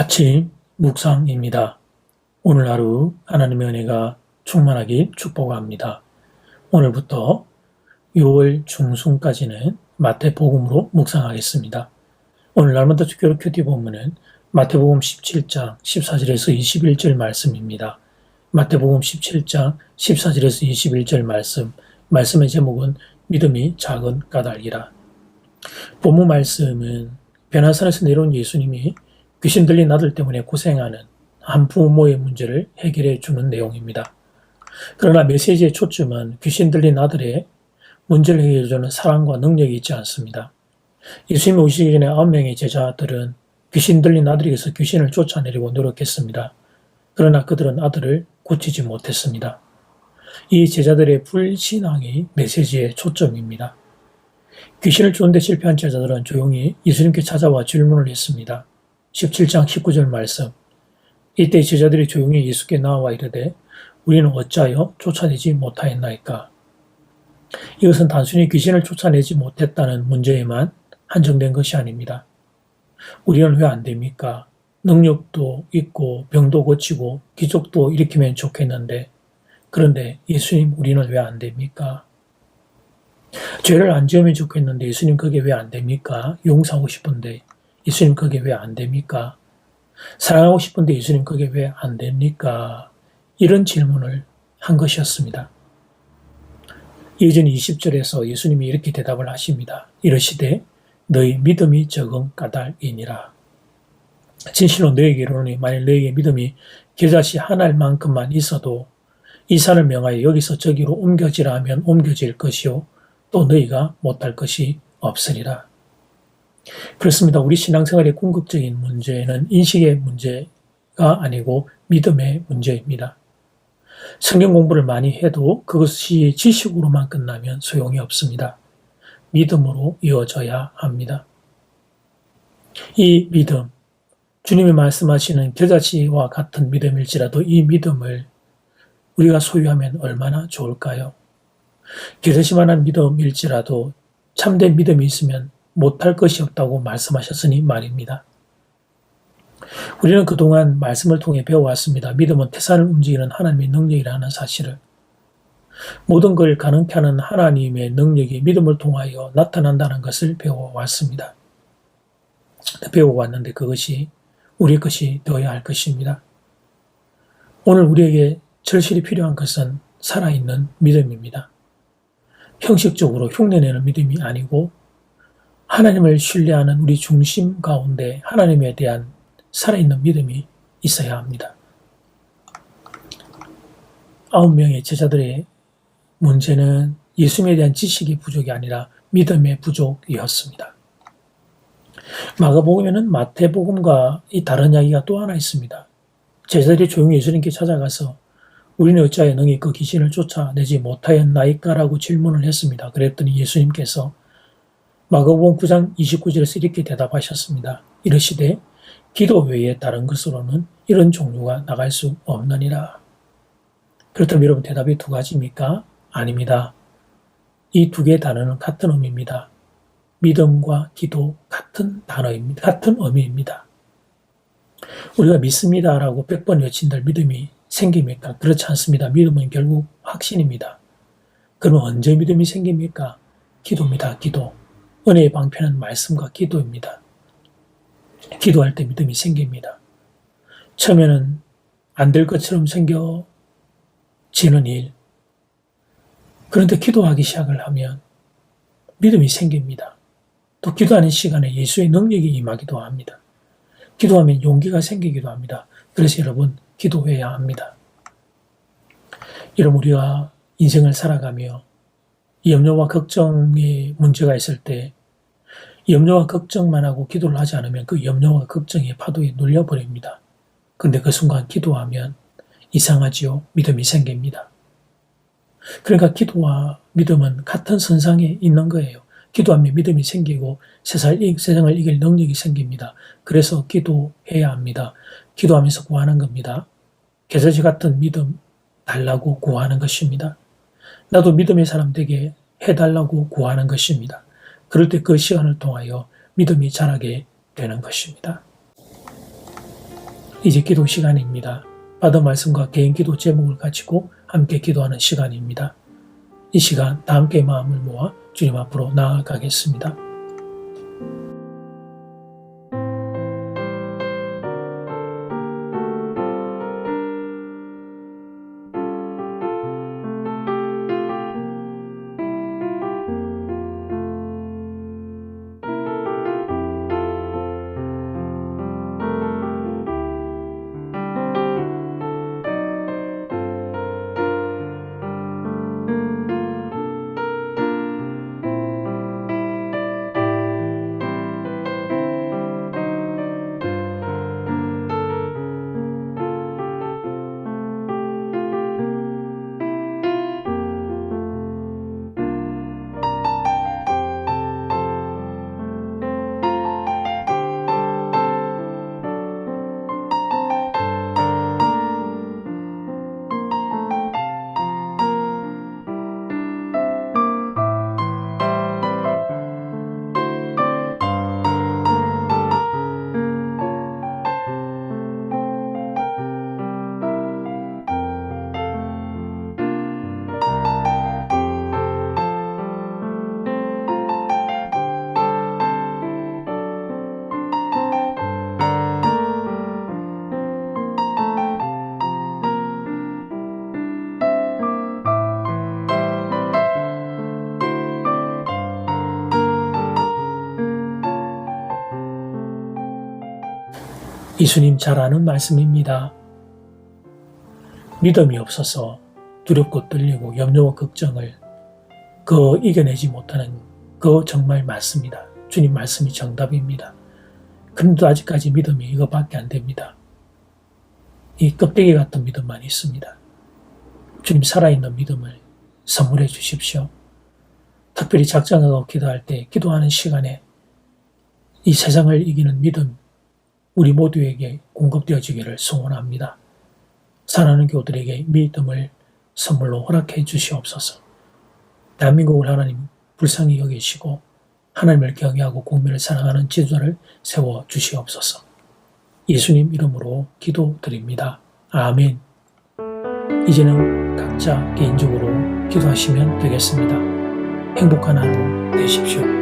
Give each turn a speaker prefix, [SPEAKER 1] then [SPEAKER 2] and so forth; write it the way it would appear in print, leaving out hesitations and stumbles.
[SPEAKER 1] 아침 묵상입니다. 오늘 하루 하나님의 은혜가 충만하길 축복합니다. 오늘부터 6월 중순까지는 마태복음으로 묵상하겠습니다. 오늘 날마다 주교로 큐티 본문은 마태복음 17장 14절에서 21절 말씀입니다. 마태복음 17장 14절에서 21절 말씀의 제목은 믿음이 작은 까닭이라. 본문 말씀은 변화산에서 내려온 예수님이 귀신 들린 아들 때문에 고생하는 한 부모의 문제를 해결해 주는 내용입니다. 그러나 메시지의 초점은 귀신 들린 아들의 문제를 해결해 주는 사랑과 능력이 있지 않습니다. 예수님이 오시기 전에 9명의 제자들은 귀신 들린 아들에게서 귀신을 쫓아내려고 노력했습니다. 그러나 그들은 아들을 고치지 못했습니다. 이 제자들의 불신앙이 메시지의 초점입니다. 귀신을 쫓는데 실패한 제자들은 조용히 예수님께 찾아와 질문을 했습니다. 17장 19절 말씀. 이때 제자들이 조용히 예수께 나와 이르되 우리는 어찌하여 쫓아내지 못하였나이까. 이것은 단순히 귀신을 쫓아내지 못했다는 문제에만 한정된 것이 아닙니다. 우리는 왜 안 됩니까? 능력도 있고 병도 고치고 기적도 일으키면 좋겠는데 그런데 예수님 우리는 왜 안 됩니까? 죄를 안 지으면 좋겠는데 예수님 그게 왜 안 됩니까? 용서하고 싶은데 예수님 그게 왜 안 됩니까? 사랑하고 싶은데 예수님 그게 왜 안 됩니까? 이런 질문을 한 것이었습니다. 이어진 20절에서 예수님이 이렇게 대답을 하십니다. 이르시되 너희 믿음이 적은 까닭이니라. 진실로 너희에게 이르노니 만일 너희에게 믿음이 겨자씨 한 알만큼만 있어도 이 산을 명하여 여기서 저기로 옮겨지라 하면 옮겨질 것이요 또 너희가 못할 것이 없으리라. 그렇습니다. 우리 신앙생활의 궁극적인 문제는 인식의 문제가 아니고 믿음의 문제입니다. 성경 공부를 많이 해도 그것이 지식으로만 끝나면 소용이 없습니다. 믿음으로 이어져야 합니다. 이 믿음, 주님이 말씀하시는 겨자씨와 같은 믿음일지라도 이 믿음을 우리가 소유하면 얼마나 좋을까요? 겨자씨만한 믿음일지라도 참된 믿음이 있으면 못할 것이 없다고 말씀하셨으니 말입니다. 우리는 그동안 말씀을 통해 배워왔습니다. 믿음은 태산을 움직이는 하나님의 능력이라는 사실을. 모든 걸 가능케 하는 하나님의 능력이 믿음을 통하여 나타난다는 것을 배워왔습니다. 배워왔는데 그것이 우리 것이 되어야 할 것입니다. 오늘 우리에게 절실히 필요한 것은 살아있는 믿음입니다. 형식적으로 흉내내는 믿음이 아니고 하나님을 신뢰하는 우리 중심 가운데 하나님에 대한 살아있는 믿음이 있어야 합니다. 9명의 제자들의 문제는 예수님에 대한 지식의 부족이 아니라 믿음의 부족이었습니다. 마가복음에는 마태복음과 이 다른 이야기가 또 하나 있습니다. 제자들이 조용히 예수님께 찾아가서 우리는 어찌하여 능히 그 귀신을 쫓아내지 못하였나이까라고 질문을 했습니다. 그랬더니 예수님께서 마가복음 9장 29절에서 이렇게 대답하셨습니다. 이르시되 기도 외에 다른 것으로는 이런 종류가 나갈 수 없느니라. 그렇다면 여러분 대답이 두 가지입니까? 아닙니다. 이 두 개의 단어는 같은 의미입니다. 믿음과 기도 같은 단어입니다. 같은 의미입니다. 우리가 믿습니다라고 100번 외친들 믿음이 생깁니까? 그렇지 않습니다. 믿음은 결국 확신입니다. 그러면 언제 믿음이 생깁니까? 기도입니다. 기도. 은혜의 방편은 말씀과 기도입니다. 기도할 때 믿음이 생깁니다. 처음에는 안 될 것처럼 생겨지는 일. 그런데 기도하기 시작을 하면 믿음이 생깁니다. 또 기도하는 시간에 예수의 능력이 임하기도 합니다. 기도하면 용기가 생기기도 합니다. 그래서 여러분 기도해야 합니다. 여러분 우리가 인생을 살아가며 염려와 걱정의 문제가 있을 때 염려와 걱정만 하고 기도를 하지 않으면 그 염려와 걱정의 파도에 눌려버립니다. 그런데 그 순간 기도하면 이상하지요? 믿음이 생깁니다. 그러니까 기도와 믿음은 같은 선상에 있는 거예요. 기도하면 믿음이 생기고 세상을 이길 능력이 생깁니다. 그래서 기도해야 합니다. 기도하면서 구하는 겁니다. 겨자씨 같은 믿음 달라고 구하는 것입니다. 나도 믿음의 사람 되게 해달라고 구하는 것입니다. 그럴 때 그 시간을 통하여 믿음이 자라게 되는 것입니다. 이제 기도 시간입니다. 받은 말씀과 개인 기도 제목을 가지고 함께 기도하는 시간입니다. 이 시간 다 함께 마음을 모아 주님 앞으로 나아가겠습니다. 예수님 잘 아는 말씀입니다. 믿음이 없어서 두렵고 떨리고 염려와 걱정을 이겨내지 못하는 정말 맞습니다. 주님 말씀이 정답입니다. 그런데 아직까지 믿음이 이거밖에 안 됩니다. 이 껍데기 같은 믿음만 있습니다. 주님 살아있는 믿음을 선물해 주십시오. 특별히 작정하고 기도할 때 기도하는 시간에 이 세상을 이기는 믿음 우리 모두에게 공급되어지기를 소원합니다. 사랑하는 교우들에게 믿음을 선물로 허락해 주시옵소서. 대한민국을 하나님 불쌍히 여기시고 하나님을 경외하고 국민을 사랑하는 지도자를 세워 주시옵소서. 예수님 이름으로 기도드립니다. 아멘. 이제는 각자 개인적으로 기도하시면 되겠습니다. 행복한 하루 되십시오.